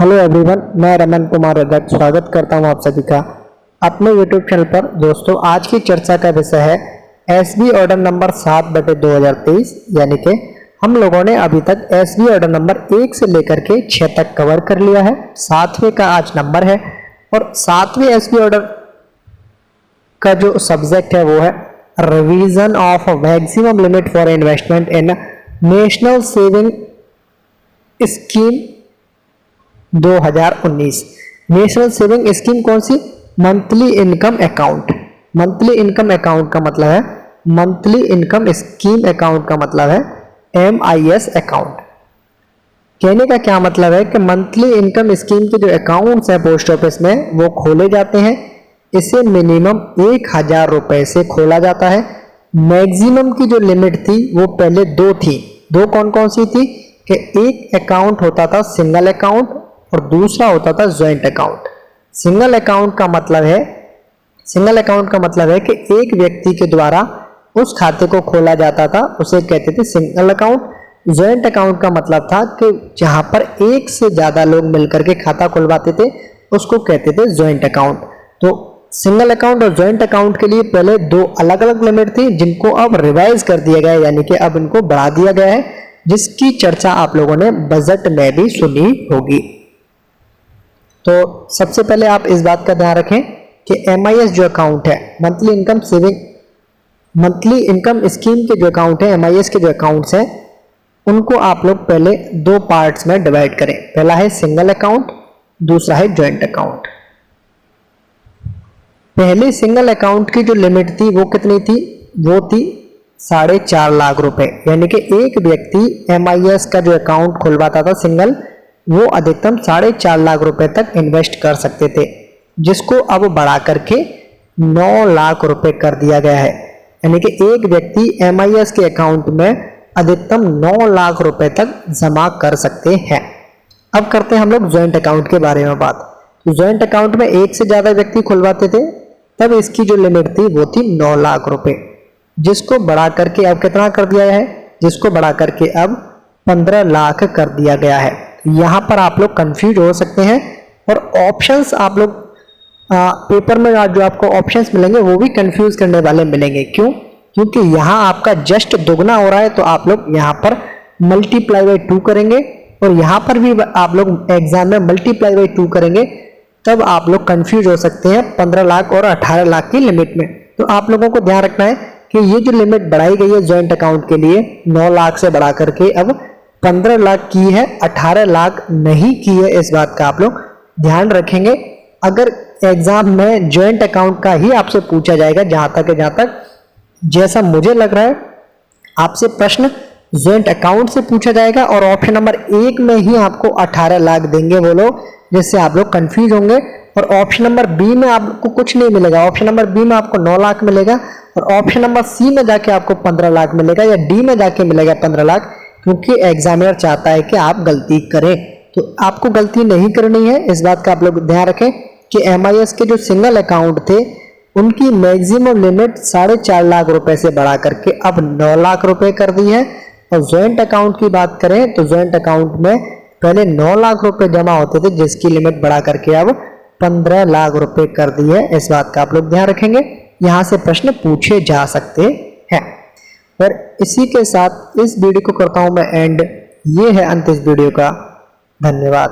Hello everyone, मैं रमन कुमार रजक स्वागत करता हूं आप सभी का अपने यूट्यूब चैनल पर। दोस्तों, आज की चर्चा का विषय है एसबी ऑर्डर नंबर 7/2023। यानी कि हम लोगों ने अभी तक एसबी ऑर्डर नंबर 1 से लेकर के 6 तक कवर कर लिया है। 7वें का आज नंबर है और 7वें एसबी ऑर्डर का जो सब्जेक्ट है वो है revision of maximum limit for investment in national saving scheme 2019। National saving scheme कौन सी? Monthly income account. Monthly income account का मतलब है, मंथली इनकम स्कीम अकाउंट का मतलब है MIS अकाउंट। कहने का क्या मतलब है कि मंथली इनकम स्कीम के जो अकाउंट्स हैं पोस्ट ऑफिस में वो खोले जाते हैं। इसे मिनिमम 1000 रुपए से खोला जाता है। मैक्सिमम की जो लिमिट थी वो पहले 2 थी। 2 कौन कौन सी थी कि एक अकाउंट होता था सिंगल अकाउंट और दूसरा होता था ज्वाइंट अकाउंट। सिंगल अकाउंट का मतलब है कि एक व्यक्ति के द्वारा उस खाते को खोला जाता था, उसे कहते थे सिंगल अकाउंट। ज्वाइंट अकाउंट का मतलब था कि जहां पर एक से ज्यादा लोग मिलकर के खाता खुलवाते थे उसको कहते थे ज्वाइंट अकाउंट। तो सिंगल अकाउंट और ज्वाइंट अकाउंट के लिए पहले 2 अलग अलग लिमिट थी जिनको अब रिवाइज कर दिया गया है, यानी कि अब इनको बढ़ा दिया गया है, जिसकी चर्चा आप लोगों ने बजट में भी सुनी होगी। तो सबसे पहले आप इस बात का ध्यान रखें कि MIS जो अकाउंट है, मंथली इनकम स्कीम के जो अकाउंट है, MIS के जो अकाउंट्स हैं, उनको आप लोग पहले 2 पार्ट्स में डिवाइड करें। पहला है सिंगल अकाउंट, दूसरा है ज्वाइंट अकाउंट। पहले सिंगल अकाउंट की जो लिमिट थी वो कितनी थी? वो थी 4.5 लाख रुपए। यानी कि एक व्यक्ति MIS का जो अकाउंट खुलवाता था सिंगल, वो अधिकतम 4.5 लाख रुपए तक इन्वेस्ट कर सकते थे, जिसको अब बढ़ा करके 9 लाख रुपए कर दिया गया है। यानी कि एक व्यक्ति MIS के अकाउंट में अधिकतम 9 लाख रुपए तक जमा कर सकते हैं। अब करते हैं हम लोग ज्वाइंट अकाउंट के बारे में बात। तो ज्वाइंट अकाउंट में एक से ज्यादा व्यक्ति खुलवाते थे, तब इसकी जो लिमिट थी वो थी 9 लाख रुपए, जिसको बढ़ा करके अब कितना कर दिया है? जिसको बढ़ा करके अब 15 लाख कर दिया गया है। यहाँ पर आप लोग कंफ्यूज हो सकते हैं और ऑप्शंस आप लोग पेपर में जो आपको ऑप्शंस मिलेंगे वो भी कंफ्यूज करने वाले मिलेंगे। क्यों? क्योंकि यहाँ आपका जस्ट दुगना हो रहा है, तो आप लोग यहाँ पर मल्टीप्लाई बाई 2 करेंगे और यहाँ पर भी आप लोग एग्जाम में मल्टीप्लाई बाई 2 करेंगे, तब आप लोग कंफ्यूज हो सकते हैं 15 लाख और 18 लाख की लिमिट में। तो आप लोगों को ध्यान रखना है कि ये जो लिमिट बढ़ाई गई है ज्वाइंट अकाउंट के लिए 9 लाख से बढ़ा करके अब 15 लाख की है, 18 लाख नहीं की है। इस बात का आप लोग ध्यान रखेंगे। अगर एग्जाम में ज्वाइंट अकाउंट का ही आपसे पूछा जाएगा, जहां तक जैसा मुझे लग रहा है आपसे प्रश्न ज्वाइंट अकाउंट से पूछा जाएगा और ऑप्शन नंबर 1 में ही आपको 18 लाख देंगे वो लोग, जिससे आप लोग कंफ्यूज होंगे। और ऑप्शन नंबर बी में आपको कुछ नहीं मिलेगा। ऑप्शन नंबर बी में आपको 9 लाख मिलेगा और ऑप्शन नंबर सी में जाके आपको 15 लाख मिलेगा या डी में जाके मिलेगा 15 लाख, क्योंकि एग्जामिनर चाहता है कि आप गलती करें। तो आपको गलती नहीं करनी है, इस बात का आप लोग ध्यान रखें कि MIS के जो सिंगल अकाउंट थे उनकी मैक्सिमम लिमिट 4.5 लाख रुपए से बढ़ा करके अब 9 लाख रुपए कर दी है। और ज्वाइंट अकाउंट की बात करें तो ज्वाइंट अकाउंट में पहले 9 लाख रुपए जमा होते थे, जिसकी लिमिट बढ़ा करके अब 15 लाख रुपए कर दी है। इस बात का आप लोग ध्यान रखेंगे, यहाँ से प्रश्न पूछे जा सकते हैं। और इसी के साथ इस वीडियो को करता हूं मैं एंड। ये है अंत इस वीडियो का। धन्यवाद।